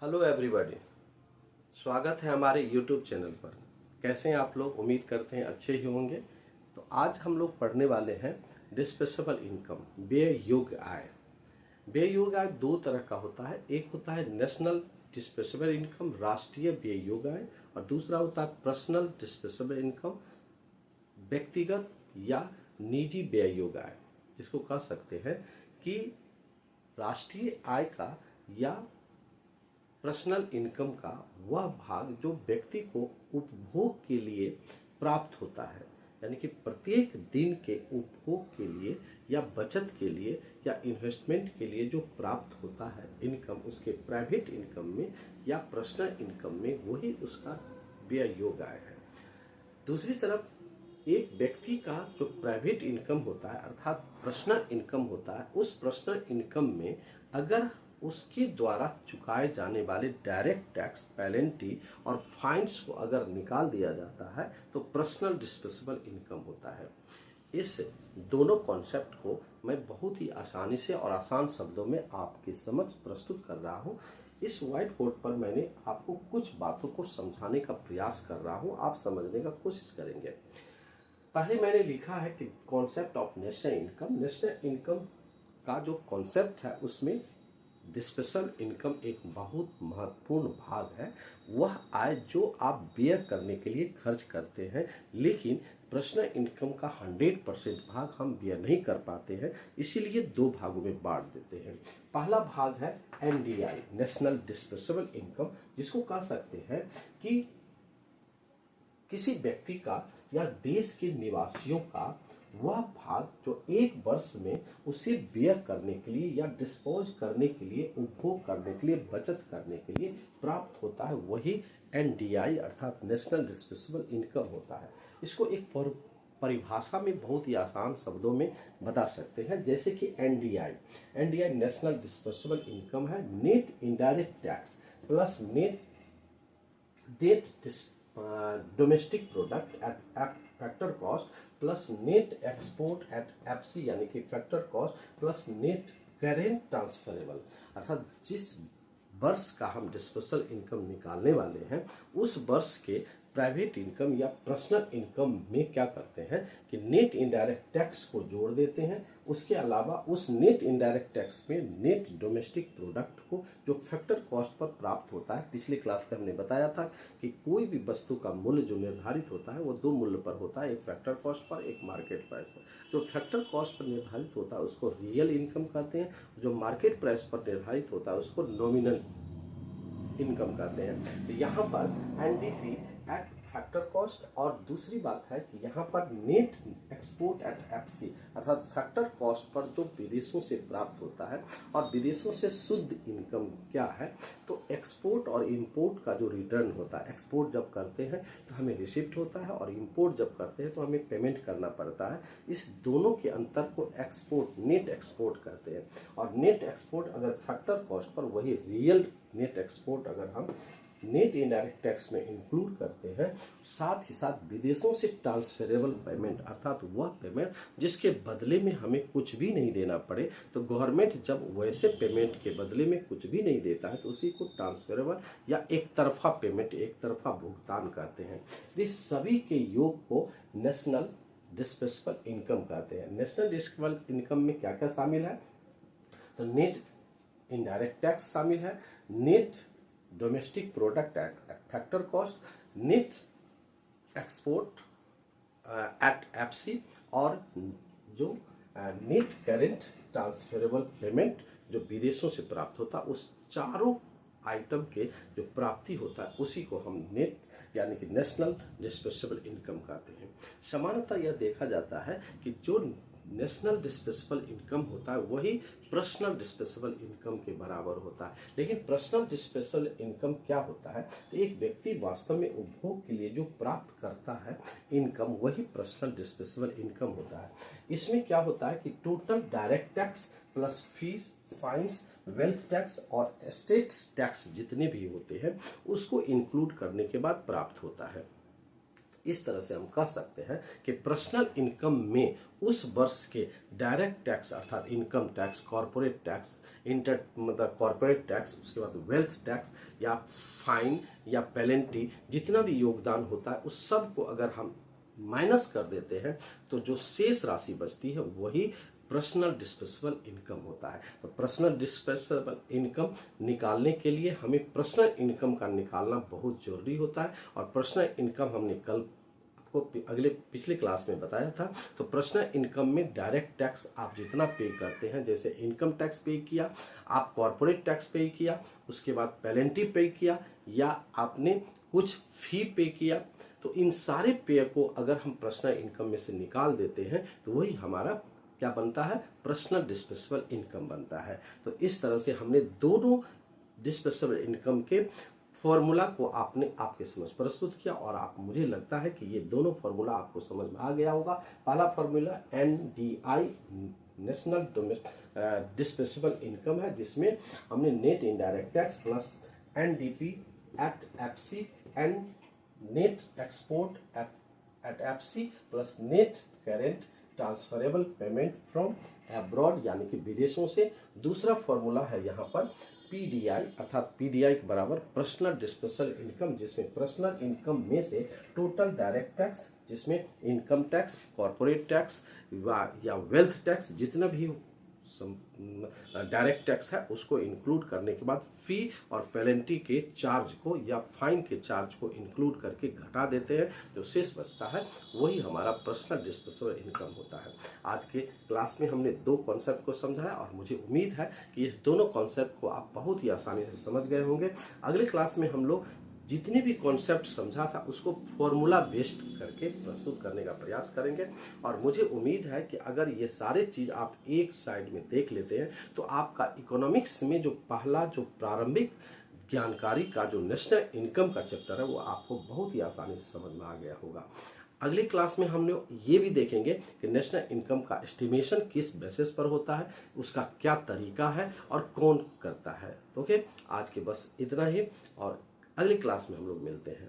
Hello everybody, स्वागत है हमारे यूट्यूब चैनल पर। कैसे हैं आप लोग? उम्मीद करते हैं अच्छे ही होंगे। तो आज हम लोग पढ़ने वाले हैं डिस्पेसेबल इनकम, व्यय योग्य आय। व्यय योग्य आय दो तरह का होता है। एक होता है नेशनल डिस्पेसेबल इनकम, राष्ट्रीय व्यय योग्य आय, और दूसरा होता है पर्सनल डिस्पेसेबल इनकम, व्यक्तिगत या निजी व्यय योग्य आय, जिसको कह सकते हैं कि राष्ट्रीय आय का या पर्सनल इनकम का वह भाग जो व्यक्ति को उपभोग के लिए प्राप्त होता है, यानी कि प्रत्येक दिन के उपभोग के लिए या बचत के लिए या इन्वेस्टमेंट के लिए जो प्राप्त होता है इनकम, उसके प्राइवेट इनकम में या पर्सनल इनकम में, वही उसका व्यय योग्य आय है। दूसरी तरफ एक व्यक्ति का जो प्राइवेट इनकम होता है अर्थात पर्सनल इनकम होता है, उस पर्सनल इनकम में अगर उसके द्वारा चुकाए जाने वाले डायरेक्ट टैक्स, पेनल्टी और फाइन्स को अगर निकाल दिया जाता है तो पर्सनल डिस्पेसेबल इनकम होता है। इस दोनों कॉन्सेप्ट को मैं बहुत ही आसानी से और आसान शब्दों में आपके समक्ष प्रस्तुत कर रहा हूं। इस व्हाइट बोर्ड पर मैंने आपको कुछ बातों को समझाने का प्रयास कर रहा हूं, आप समझने का कोशिश करेंगे। पहले मैंने लिखा है कि concept of national income. National income का जो कॉन्सेप्ट है उसमें डिस्पेसेबल इनकम एक बहुत महत्वपूर्ण भाग है। वह आय जो आप व्यय करने के लिए खर्च करते हैं, लेकिन पर्सनल इनकम का 100% भाग हम व्यय नहीं कर पाते हैं, इसीलिए दो भागों में बांट देते हैं। पहला भाग है एनडीआई, नेशनल डिस्पेसेबल इनकम, जिसको कह सकते हैं कि किसी व्यक्ति का या देश के निवासियों का वह भाग जो एक वर्ष में उसे व्यय करने के लिए या डिस्पोज करने के लिए, उपभोग करने के लिए, बचत करने के लिए प्राप्त होता है, वही एनडीआई अर्थात नेशनल डिस्पेसेबल इनकम होता है। इसको एक परिभाषा में बहुत ही आसान शब्दों में बता सकते हैं, जैसे कि एनडीआई नेशनल डिस्पेसेबल इनकम है net indirect tax plus net domestic product at factor cost plus net export at FC, यानी कि factor cost plus net current transferable. अर्थात जिस वर्ष का हम डिस्पेसेबल इनकम निकालने वाले हैं उस वर्ष के प्राइवेट इनकम या पर्सनल इनकम में क्या करते हैं कि नेट इनडायरेक्ट टैक्स को जोड़ देते हैं। उसके अलावा उस नेट इनडायरेक्ट टैक्स में नेट डोमेस्टिक प्रोडक्ट को जो फैक्टर कॉस्ट पर प्राप्त होता है, पिछले क्लास में हमने बताया था कि कोई भी वस्तु का मूल्य जो निर्धारित होता है वो दो मूल्य पर होता है, एक फैक्टर कॉस्ट पर, एक मार्केट प्राइस पर। जो फैक्टर कॉस्ट पर निर्धारित होता है उसको रियल इनकम कहते हैं, जो मार्केट प्राइस पर निर्धारित होता है उसको नॉमिनल इनकम कहते हैं। तो यहाँ पर एनडीपी एट फैक्टर कॉस्ट, और दूसरी बात है कि यहाँ पर नेट एक्सपोर्ट एट एफसी अर्थात फैक्टर कॉस्ट पर जो विदेशों से प्राप्त होता है। और विदेशों से शुद्ध इनकम क्या है, तो एक्सपोर्ट और इंपोर्ट का जो रिटर्न होता है, एक्सपोर्ट जब करते हैं तो हमें रिसिप्ट होता है और इंपोर्ट जब करते हैं तो हमें पेमेंट करना पड़ता है। इस दोनों के अंतर को एक्सपोर्ट, नेट एक्सपोर्ट कहते हैं। और नेट एक्सपोर्ट अगर फैक्टर कॉस्ट पर, वही रियल नेट एक्सपोर्ट अगर हम नेट इनडायरेक्ट टैक्स में इंक्लूड करते हैं, साथ ही साथ विदेशों से ट्रांसफरेबल पेमेंट अर्थात वह पेमेंट जिसके बदले में हमें कुछ भी नहीं देना पड़े। तो गवर्नमेंट जब वैसे पेमेंट के बदले में कुछ भी नहीं देता है तो उसी को ट्रांसफरेबल या एक तरफा पेमेंट, एक तरफा भुगतान कहते हैं। इस सभी के योग को नेशनल डिस्पेसेबल इनकम कहते हैं। नेशनल डिस्पेसेबल इनकम में क्या क्या शामिल है, तो नेट इनडायरेक्ट टैक्स शामिल है, net domestic product at factor cost, net export at FC, और जो नेट करेंट ट्रांसफरेबल पेमेंट जो विदेशों से प्राप्त होता है, उस चारों आइटम के जो प्राप्ति होता है उसी को हम नेट यानी कि नेशनल डिस्पेसेबल इनकम कहते हैं। सामान्यतः यह देखा जाता है कि जो नेशनल डिस्पेसेबल इनकम होता है वही पर्सनल डिस्पेसेबल इनकम के बराबर होता है। लेकिन पर्सनल डिस्पेसेबल इनकम क्या होता है, तो एक व्यक्ति वास्तव में उपभोग के लिए जो प्राप्त करता है इनकम, वही पर्सनल डिस्पेसेबल इनकम होता है। इसमें क्या होता है कि total direct tax plus fees, fines, wealth tax और एस्टेट टैक्स जितने भी होते हैं उसको इंक्लूड करने के बाद प्राप्त होता है। इस तरह से हम कह सकते हैं कि पर्सनल इनकम में उस वर्ष के डायरेक्ट टैक्स अर्थात इनकम टैक्स, कॉर्पोरेट टैक्स, मतलब कॉर्पोरेट टैक्स, उसके बाद वेल्थ टैक्स या फाइन या पेनल्टी, जितना भी योगदान होता है उस सब को अगर हम माइनस कर देते हैं तो जो शेष राशि बचती है वही पर्सनल डिस्पेंसेबल इनकम होता है। तो पर्सनल डिस्पेंसेबल इनकम निकालने के लिए हमें पर्सनल इनकम का निकालना बहुत जरूरी होता है। और पर्सनल इनकम हमने कल आपको पिछले क्लास में बताया था। तो पर्सनल इनकम में डायरेक्ट टैक्स आप जितना पे करते हैं, जैसे इनकम टैक्स पे किया, आप कॉर्पोरेट टैक्स पे किया, उसके बाद पेनल्टी पे किया, या आपने कुछ फी पे किया, तो इन सारे पे को अगर हम पर्सनल इनकम में से निकाल देते हैं तो वही हमारा क्या बनता है, पर्सनल डिस्पेंसेबल इनकम बनता है। तो इस तरह से हमने दोनों डिस्पेंसेबल इनकम के फॉर्मूला को आपके समझ प्रस्तुत किया, और आप मुझे लगता है कि ये दोनों फॉर्मूला आपको समझ में आ गया होगा। पहला formula NDI national dispensable income है, जिसमें हमने net indirect tax plus NDP at FC and net export at FC plus net current transferable payment from abroad यानी कि विदेशों से। दूसरा फॉर्मूला है यहाँ पर PDI अर्थात PDI के बराबर पर्सनल डिस्पेंसेबल इनकम, जिसमें पर्सनल इनकम में से टोटल डायरेक्ट टैक्स, जिसमें इनकम टैक्स, कॉर्पोरेट टैक्स या वेल्थ टैक्स, जितना भी डायरेक्ट टैक्स है उसको इंक्लूड करने के बाद फी और पेनल्टी के चार्ज को या फाइन के चार्ज को इंक्लूड करके घटा देते हैं। जो शेष बचता है वही हमारा पर्सनल डिस्पेंसेबल इनकम होता है। आज के क्लास में हमने दो कॉन्सेप्ट को समझा है, और मुझे उम्मीद है कि इस दोनों कॉन्सेप्ट को आप बहुत ही आसानी से समझ गए होंगे। अगले क्लास में हम लोग जितने भी कॉन्सेप्ट समझा था उसको फॉर्मूला बेस्ड करके प्रस्तुत करने का प्रयास करेंगे। और मुझे उम्मीद है कि अगर ये सारे चीज आप एक साइड में देख लेते हैं तो आपका इकोनॉमिक्स में जो पहला जो प्रारंभिक जानकारी का जो नेशनल इनकम का चैप्टर है वो आपको बहुत ही आसानी से समझ में आ गया होगा। अगली क्लास में हम लोग ये भी देखेंगे कि नेशनल इनकम का एस्टिमेशन किस बेसिस पर होता है, उसका क्या तरीका है और कौन करता है। ओके, आज के बस इतना ही, और अगली क्लास में हम लोग मिलते हैं।